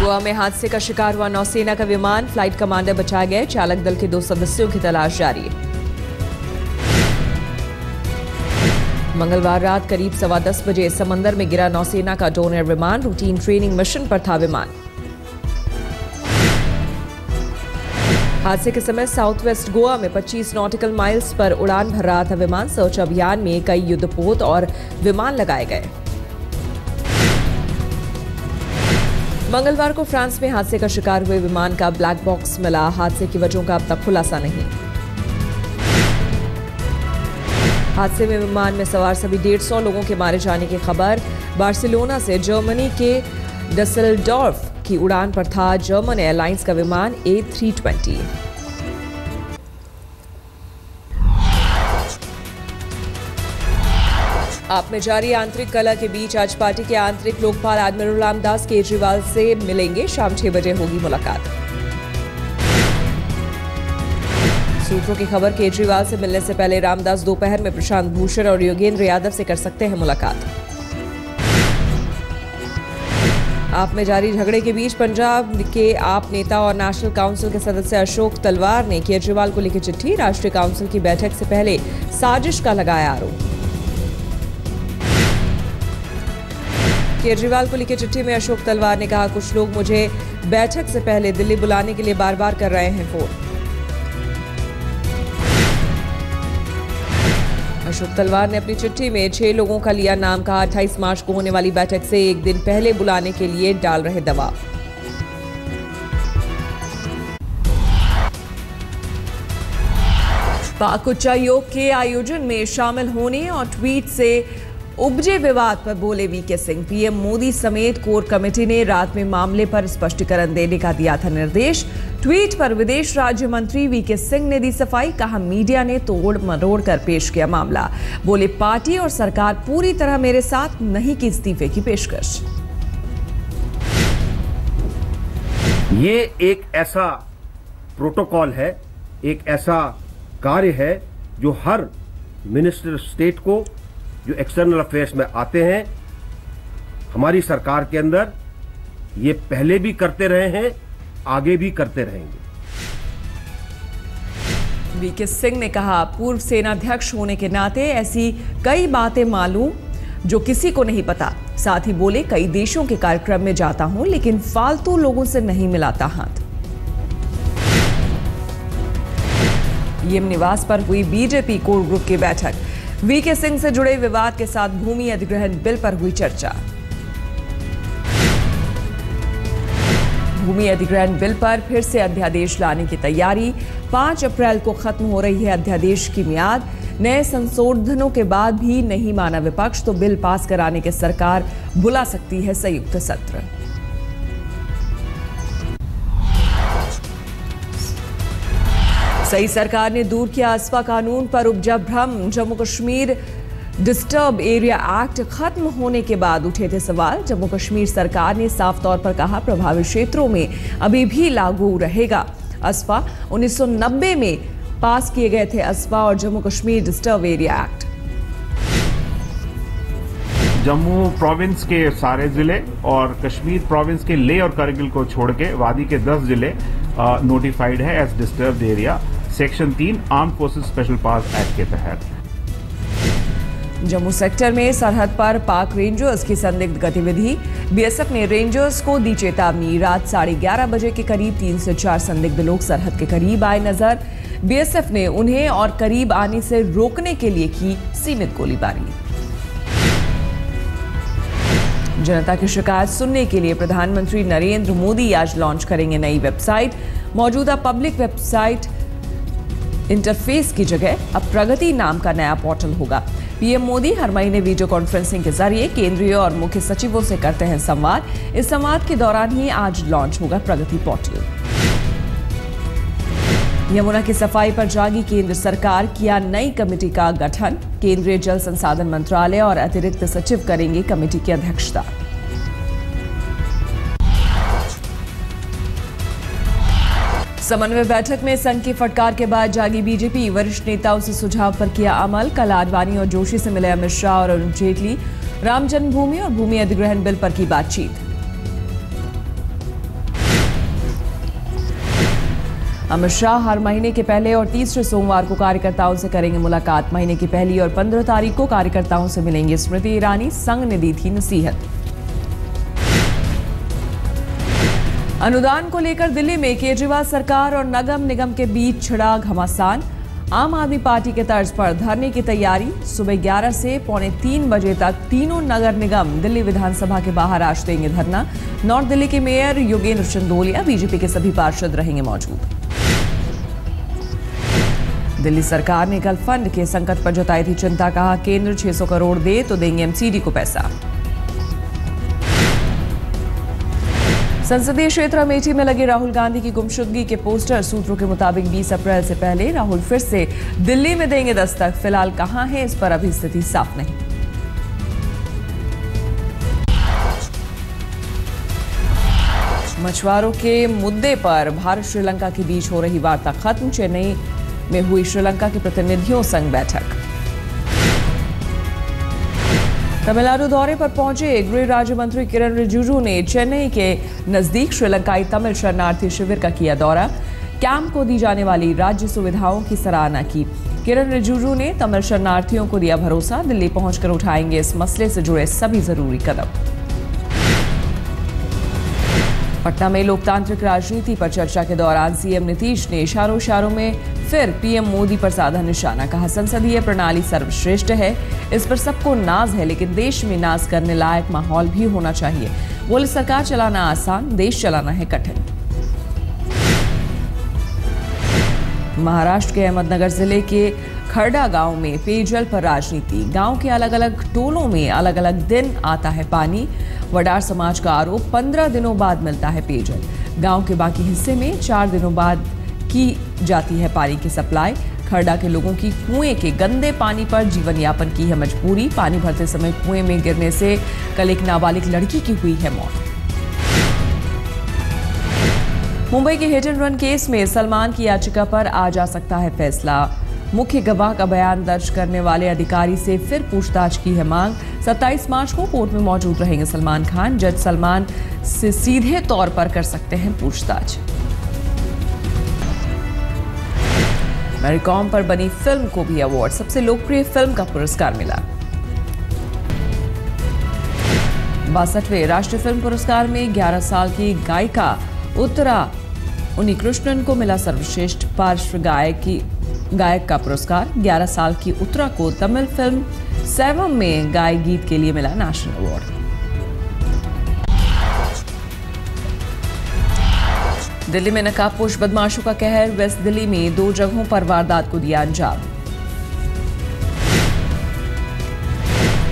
गोवा में हादसे का शिकार हुआ नौसेना का विमान, फ्लाइट कमांडर बचाए गए, चालक दल के 2 सदस्यों की तलाश जारी। मंगलवार रात करीब 10:15 बजे समंदर में गिरा नौसेना का डोनर विमान, रूटीन ट्रेनिंग मिशन पर था विमान। हादसे के समय साउथ वेस्ट गोवा में 25 नॉटिकल माइल्स पर उड़ान भर रहा था विमान। सर्च अभियान में कई युद्धपोत और विमान लगाए गए। मंगलवार को फ्रांस में हादसे का शिकार हुए विमान का ब्लैक बॉक्स मिला। हादसे की वजहों का अब तक खुलासा नहीं। हादसे में विमान में सवार सभी 150 लोगों के मारे जाने की खबर। बार्सिलोना से जर्मनी के डसेल्डॉर्फ की उड़ान पर था जर्मन एयरलाइंस का विमान A320। आप में जारी आंतरिक कलह के बीच आज पार्टी के आंतरिक लोकपाल एडमिरल रामदास केजरीवाल से मिलेंगे। शाम 6 बजे होगी मुलाकात। सूत्रों की खबर, केजरीवाल से मिलने से पहले रामदास दोपहर में प्रशांत भूषण और योगेंद्र यादव से कर सकते हैं मुलाकात। आप में जारी झगड़े के बीच पंजाब के आप नेता और नेशनल काउंसिल के सदस्य अशोक तलवार ने केजरीवाल को लिखी चिट्ठी। राष्ट्रीय काउंसिल की बैठक से पहले साजिश का लगाया आरोप। केजरीवाल को लिखी चिट्ठी में अशोक तलवार ने कहा, कुछ लोग मुझे बैठक से पहले दिल्ली बुलाने के लिए बार बार कर रहे हैं फोन। अशोक तलवार ने अपनी चिट्ठी में 6 लोगों का लिया नाम, कहा 28 मार्च को होने वाली बैठक से एक दिन पहले बुलाने के लिए डाल रहे दबाव। पाक उच्चायोग के आयोजन में शामिल होने और ट्वीट से उपजे विवाद पर बोले वीके सिंह। पीएम मोदी समेत कोर कमेटी ने रात में मामले पर स्पष्टीकरण देने का दिया था निर्देश। ट्वीट पर विदेश राज्य मंत्री वीके सिंह ने दी सफाई, कहा मीडिया ने तोड़ मरोड़ कर पेश किया मामला। बोले पार्टी और सरकार पूरी तरह मेरे साथ नहीं की इस्तीफे की पेशकश। ये एक ऐसा प्रोटोकॉल है, एक ऐसा कार्य है जो हर मिनिस्टर स्टेट को जो एक्सटर्नल अफेयर्स में आते हैं, हमारी सरकार के अंदर ये पहले भी करते रहे हैं, आगे भी करते रहेंगे। वीके सिंह ने कहा, पूर्व सेनाध्यक्ष होने के नाते ऐसी कई बातें मालूम जो किसी को नहीं पता। साथ ही बोले, कई देशों के कार्यक्रम में जाता हूं लेकिन फालतू लोगों से नहीं मिलाता हाथ। पीएम निवास पर हुई बीजेपी कोर ग्रुप की बैठक। वीके सिंह से जुड़े विवाद के साथ भूमि अधिग्रहण बिल पर हुई चर्चा। भूमि अधिग्रहण बिल पर फिर से अध्यादेश लाने की तैयारी। 5 अप्रैल को खत्म हो रही है अध्यादेश की मियाद। नए संशोधनों के बाद भी नहीं माना विपक्ष तो बिल पास कराने के सरकार बुला सकती है संयुक्त सत्र। सही सरकार ने दूर किया ASFA कानून पर उपजा भ्रम। Jammu Kashmir disturb area act खत्म होने के बाद उठे थे सवाल। जम्मू कश्मीर सरकार ने साफ तौर पर कहा, प्रभावित क्षेत्रों में अभी भी लागू रहेगा ASFA। 1990 में पास किए गए थे ASFA और Jammu Kashmir disturb area act. Jammu province के सारे जिले और कश्मीर प्रोविंस के लेह और करगिल को छोड़ के वादी के 10 जिले नोटिफाइड है as disturbed area, section 3 armed forces special powers act के तहत। जम्मू सेक्टर में सरहद पर पाक रेंजर्स की संदिग्ध गतिविधि। बीएसएफ ने रेंजर्स को दी चेतावनी। रात 11:30 बजे के करीब 3 से 4 संदिग्ध लोग सरहद के करीब आए नजर। बीएसएफ ने उन्हें और करीब आने से रोकने के लिए की सीमित गोलीबारी। जनता की शिकायत सुनने के लिए प्रधानमंत्री नरेंद्र मोदी आज लॉन्च करेंगे नई वेबसाइट। मौजूदा पब्लिक वेबसाइट इंटरफेस की जगह अब प्रगति नाम का नया पोर्टल होगा। पीएम मोदी हर महीने वीडियो कॉन्फ्रेंसिंग के जरिए केंद्रीय और मुख्य सचिवों से करते हैं संवाद। इस संवाद के दौरान ही आज लॉन्च होगा प्रगति पोर्टल। यमुना की सफाई पर जागी केंद्र सरकार, किया नई कमेटी का गठन। केंद्रीय जल संसाधन मंत्रालय और अतिरिक्त सचिव करेंगे कमेटी की अध्यक्षता। समन्वय बैठक में संघ की फटकार के बाद जागी बीजेपी। वरिष्ठ नेताओं से सुझाव पर किया अमल। कल आडवाणी और जोशी से मिले अमित शाह और अरुण जेटली। राम जन्मभूमि और भूमि अधिग्रहण बिल पर की बातचीत। अमित शाह हर महीने के पहले और तीसरे सोमवार को कार्यकर्ताओं से करेंगे मुलाकात। महीने की पहली और 15 तारीख को कार्यकर्ताओं से मिलेंगे। स्मृति ईरानी संघ ने दी थी नसीहत। अनुदान को लेकर दिल्ली में केजरीवाल सरकार और नगर निगम के बीच छिड़ा घमासान। आम आदमी पार्टी के तर्ज पर धरने की तैयारी। सुबह 11 से पौने 3 बजे तक तीनों नगर निगम दिल्ली विधानसभा के बाहर आज देंगे धरना। नॉर्थ दिल्ली के मेयर योगेंद्र चंदोलिया, बीजेपी के सभी पार्षद रहेंगे मौजूद। दिल्ली सरकार ने कल फंड के संकट पर जताई थी चिंता। कहा केंद्र 600 करोड़ दे तो देंगे एमसीडी को पैसा। संसदीय क्षेत्र अमेठी में लगे राहुल गांधी की गुमशुदगी के पोस्टर। सूत्रों के मुताबिक 20 अप्रैल से पहले राहुल फिर से दिल्ली में देंगे दस्तक। फिलहाल कहां है इस पर अभी स्थिति साफ नहीं। मछुआरों के मुद्दे पर भारत श्रीलंका के बीच हो रही वार्ता खत्म। चेन्नई में हुई श्रीलंका के प्रतिनिधियों संग बैठक। तमिलनाडु दौरे पर पहुंचे गृह राज्य मंत्री किरण रिजिजू ने चेन्नई के नजदीक श्रीलंकाई तमिल शरणार्थी शिविर का किया दौरा। कैंप को दी जाने वाली राज्य सुविधाओं की सराहना की। किरण रिजिजू ने तमिल शरणार्थियों को दिया भरोसा, दिल्ली पहुंचकर उठाएंगे इस मसले से जुड़े सभी जरूरी कदम। पटना में लोकतांत्रिक राजनीति पर चर्चा के दौरान सीएम नीतीश ने इशारों में फिर पीएम मोदी पर साधा निशाना। कहा संसदीय प्रणाली सर्वश्रेष्ठ है, इस पर सबको नाज है, लेकिन देश में नाज करने लायक माहौल भी होना चाहिए। बोले सरकार चलाना आसान, देश चलाना है कठिन। महाराष्ट्र के अहमदनगर जिले के खरडा गांव में पेयजल पर राजनीति। गांव के अलग अलग टोलों में अलग अलग दिन आता है पानी। वडार समाज का आरोप 15 दिनों बाद मिलता है पेयजल। गांव के बाकी हिस्से में 4 दिनों बाद की जाती है पानी की सप्लाई। खरडा के लोगों की कुएं के गंदे पानी पर जीवन यापन की है मजबूरी। पानी भरते समय कुएं में गिरने से कल एक नाबालिग लड़की की हुई है मौत। मुंबई के हिट एंड रन केस में सलमान की याचिका पर आज आ सकता है फैसला। मुख्य गवाह का बयान दर्ज करने वाले अधिकारी से फिर पूछताछ की है मांग। 27 मार्च को कोर्ट में मौजूद रहेंगे सलमान खान। जज सलमान से सीधे तौर पर कर सकते हैं पूछताछ। मैरी कॉम पर बनी फिल्म को भी अवार्ड, सबसे लोकप्रिय फिल्म का पुरस्कार मिला। 62वें राष्ट्रीय फिल्म पुरस्कार में 11 साल की गायिका उत्तरा उन्नीकृष्णन को मिला सर्वश्रेष्ठ पार्श्व गायक का पुरस्कार। 11 साल की उत्तरा को तमिल फिल्म सैवम में गाय गीत के लिए मिला नेशनल अवार्ड। दिल्ली में नकाबपोश बदमाशों का कहर। वेस्ट दिल्ली में 2 जगहों पर वारदात को दिया अंजाम।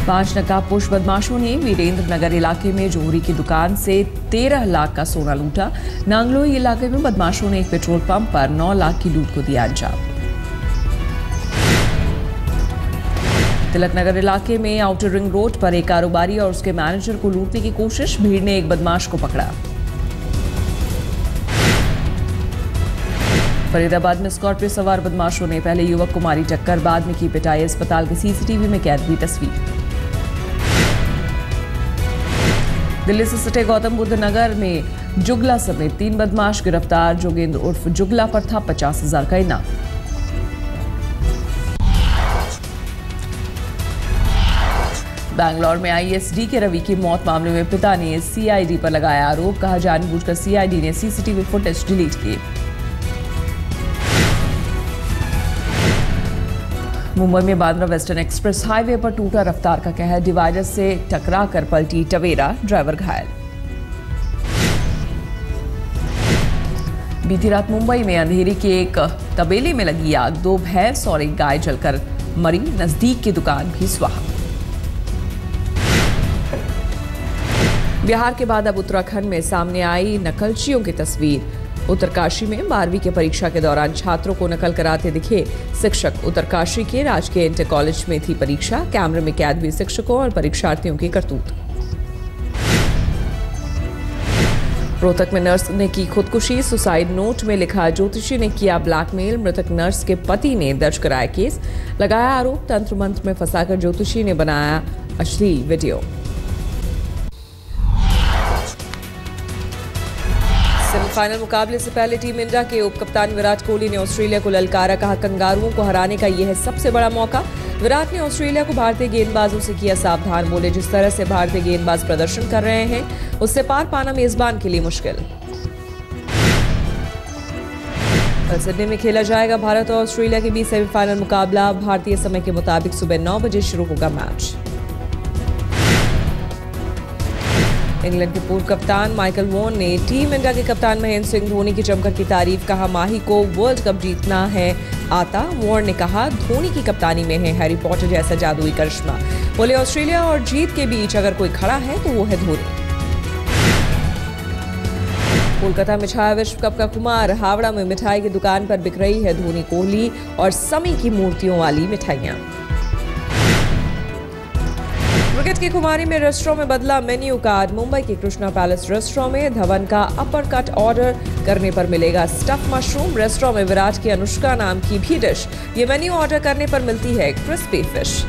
5 नकाबपोश बदमाशों ने वीरेंद्र नगर इलाके में जोहरी की दुकान से 13 लाख का सोना लूटा। नांगलोई इलाके में बदमाशों ने एक पेट्रोल पंप पर 9 लाख की लूट को दिया अंजाम। तिलक नगर इलाके में आउटर रिंग रोड पर एक कारोबारी और उसके मैनेजर को लूटने की कोशिश। भीड़ ने एक बदमाश को पकड़ा। फरीदाबाद में स्कॉर्पियो सवार बदमाशों ने पहले युवक को मारी टक्कर, बाद में की पिटाई। अस्पताल के सीसीटीवी में कैद हुई तस्वीर। दिल्ली से सटे गौतम बुद्ध नगर में जुगला समेत 3 बदमाश गिरफ्तार। जोगेंद्र उर्फ जुगला पर था 50,000 का इनाम। बैंगलोर में आईएसडी के रवि की मौत मामले में पिता ने सीआईडी पर लगाया आरोप। कहा जानबूझकर सीआईडी ने सीसीटीवी फुटेज डिलीट किए। मुंबई में बांद्रा वेस्टर्न एक्सप्रेस हाईवे पर टूटा रफ्तार का कहर। डिवाइडर से टकराकर पलटी टवेरा, ड्राइवर घायल। बीती रात मुंबई में अंधेरी के एक तबेले में लगी आग। 2 भैंस और एक गाय जलकर मरी। नजदीक की दुकान भी स्वाहा। बिहार के बाद अब उत्तराखंड में सामने आई नकलचियों की तस्वीर। उत्तरकाशी में 12वीं के परीक्षा के दौरान छात्रों को नकल कराते दिखे शिक्षक। उत्तरकाशी के राजकीय इंटर कॉलेज में थी परीक्षा। कैमरे में कैद हुई शिक्षकों और परीक्षार्थियों की करतूत। रोहतक में नर्स ने की खुदकुशी। सुसाइड नोट में लिखा ज्योतिषी ने किया ब्लैकमेल। मृतक नर्स के पति ने दर्ज कराया केस। लगाया आरोप तंत्र मंत्र में फंसाकर ज्योतिषी ने बनाया अश्लील वीडियो। सेमीफाइनल मुकाबले से पहले टीम इंडिया के उप कप्तान विराट कोहली ने ऑस्ट्रेलिया को ललकारा। कहा, कंगारुओं को हराने का यह है सबसे बड़ा मौका। विराट ने ऑस्ट्रेलिया को भारतीय गेंदबाजों से किया सावधान। बोले, जिस तरह से भारतीय गेंदबाज प्रदर्शन कर रहे हैं उससे पार पाना मेजबान के लिए मुश्किल। कल सिडनी में खेला जाएगा भारत और ऑस्ट्रेलिया के बीच सेमीफाइनल मुकाबला। भारतीय समय के मुताबिक सुबह 9 बजे शुरू होगा मैच। इंग्लैंड के पूर्व कप्तान माइकल वॉन ने टीम इंडिया के कप्तान महेंद्र सिंह धोनी की जमकर की तारीफ। कहा, माही को वर्ल्ड कप जीतना है आता। वॉन ने कहा, धोनी की कप्तानी में है हैरी पॉटर जैसा जादुई करिश्मा। बोले, ऑस्ट्रेलिया और जीत के बीच अगर कोई खड़ा है तो वो है धोनी। कोलकाता में छाया विश्व कप का खुमार। हावड़ा में मिठाई की दुकान पर बिक रही है धोनी, कोहली और समी की मूर्तियों वाली मिठाइयां। क्रिकेट की खुमारी में रेस्टोरेंट में बदला मेन्यू कार्ड। मुंबई के कृष्णा पैलेस रेस्टोरेंट में धवन का अपर कट ऑर्डर करने पर मिलेगा स्टफ मशरूम। रेस्टोरेंट में विराट की अनुष्का नाम की भी डिश। ये मेन्यू ऑर्डर करने पर मिलती है क्रिस्पी फिश।